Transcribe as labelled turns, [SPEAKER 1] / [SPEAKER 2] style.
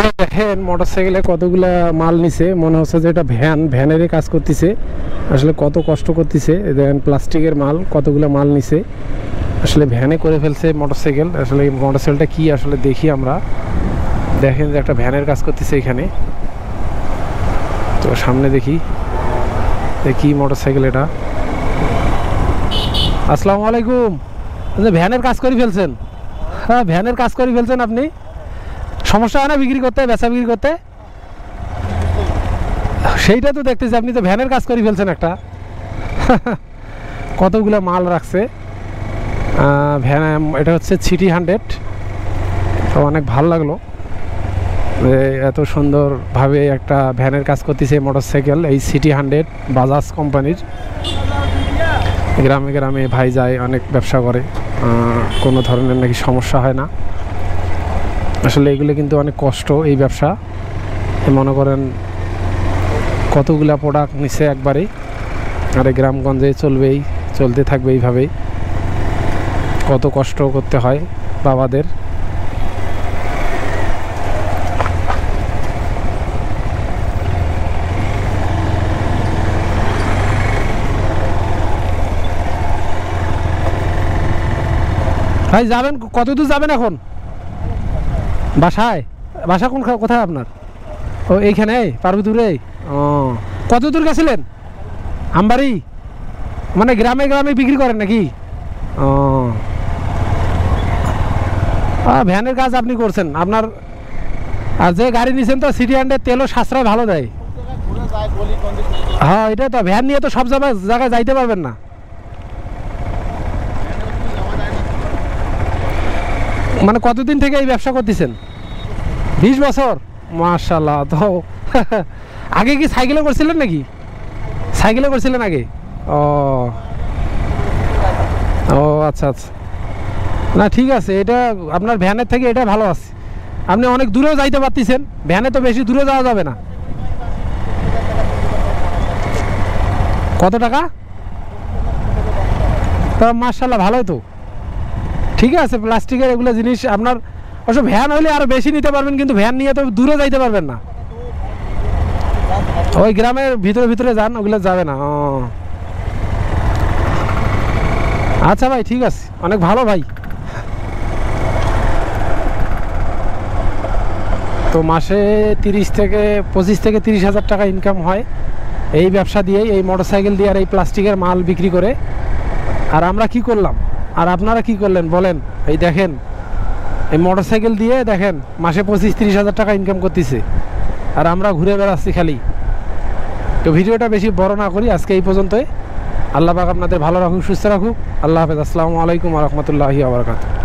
[SPEAKER 1] দেখেন মোটরসাইকেলে কতগুলা মাল নিছে, মনে হচ্ছে যে এটা ভ্যানেরই কাজ করতেছে। আসলে কত কষ্ট করতেছে। দেখেন প্লাস্টিকের মাল, কতগুলা মাল নিছে, আসলে ভ্যানে করে ফেলছে মোটরসাইকেল। আসলে এই মোটরসাইকেলটা কি আসলে দেখি আমরা। দেখেন যে একটা ভ্যানের কাজ করতেছে এখানে। তো সামনে দেখি কি মোটরসাইকেল এটা। আসসালামু আলাইকুম। ভ্যানের কাজ করে ফেলছেন? হ্যাঁ, ভ্যানের কাজ করে ফেলছেন আপনি। সমস্যা হয় না বিক্রি করতে, বেচা বিক্রি করতে? সেইটা তো দেখতেছি, আপনি তো ভ্যানের কাজ করে ফেলছেন একটা। কতগুলো মাল রাখছে ভ্যান। এটা হচ্ছে সিটি 100। তো অনেক ভালো লাগলো এত সুন্দরভাবে একটা ভ্যানের কাজ করতেছে মোটরসাইকেল। এই সিটি 100 বাজাজ কোম্পানির। গ্রামে গ্রামে ভাই যায়, অনেক ব্যবসা করে, কোনো ধরনের নাকি সমস্যা হয় না। আসলে এগুলো কিন্তু অনেক কষ্ট এই ব্যবসা। মনে করেন কতগুলা প্রোডাক্ট নিচ্ছে একবারেই, আর গ্রামগঞ্জে চলতে থাকবে এইভাবেই। কত কষ্ট করতে হয় বাবাদের। ভাই যাবেন কত দূর যাবেন এখন? বাসায়? বাসা কোথায় আপনার? ও এইখানে পার্বতীপুরে। ও কত দূর গেছিলেন? আমবাড়ি? মানে গ্রামে গ্রামে বিক্রি করেন নাকি? ও ভ্যানের কাজ আপনি করছেন আপনার। আর যে গাড়ি নিয়েছেন তো সিটি 100, তেলও সাশ্রয় ভালো দেয়। হ্যাঁ, এটা তো ভ্যান নিয়ে তো সব জায়গায় যাইতে পারবেন না। মানে কতদিন থেকে এই ব্যবসা করতেছেন? 20 বছর? মাশাআল্লাহ। তো আগে কি সাইকেলে করছিলেন নাকি? সাইকেলে করছিলেন আগে? ও ও আচ্ছা আচ্ছা। না ঠিক আছে, এটা আপনার ভ্যানের থেকে এটা ভালো আছে। আপনি অনেক দূরেও যাইতে পারতেছেন, ভ্যানে তো বেশি দূরে যাওয়া যাবে না। কত টাকা? তা মাশাআল্লাহ ভালোই তো। ঠিক আছে, প্লাস্টিকের এগুলো জিনিস আপনার অবশ্য ভ্যান হলে আরো বেশি নিতে পারবেন, কিন্তু ভ্যান নিয়ে তো দূরে যাইতে পারবেন না। ওই গ্রামের ভিতরে ভিতরে যান, ওগুলো যাবে না। ও আচ্ছা ভাই, ঠিক আছে, অনেক ভালো ভাই। তো মাসে 25 থেকে 30 হাজার টাকা ইনকাম হয় এই ব্যবসা দিয়েই, এই মোটরসাইকেল দিয়ে আর এই প্লাস্টিকের মাল বিক্রি করে। আর আমরা কি করলাম, আর আপনারা কি করলেন বলেন? এই দেখেন, এই মোটরসাইকেল দিয়ে দেখেন মাসে 25-30 হাজার টাকা ইনকাম করতেছে, আর আমরা ঘুরে বেড়াচ্ছি খালি। তো ভিডিওটা বেশি বড় না করি, আজকে এই পর্যন্তই। আল্লাহ পাক আপনাদের ভালো রাখুক, সুস্থ রাখুক। আল্লাহ হাফেজ। আসসালামু আলাইকুম ওয়া রাহমাতুল্লাহি ওয়া বারাকাতুহু।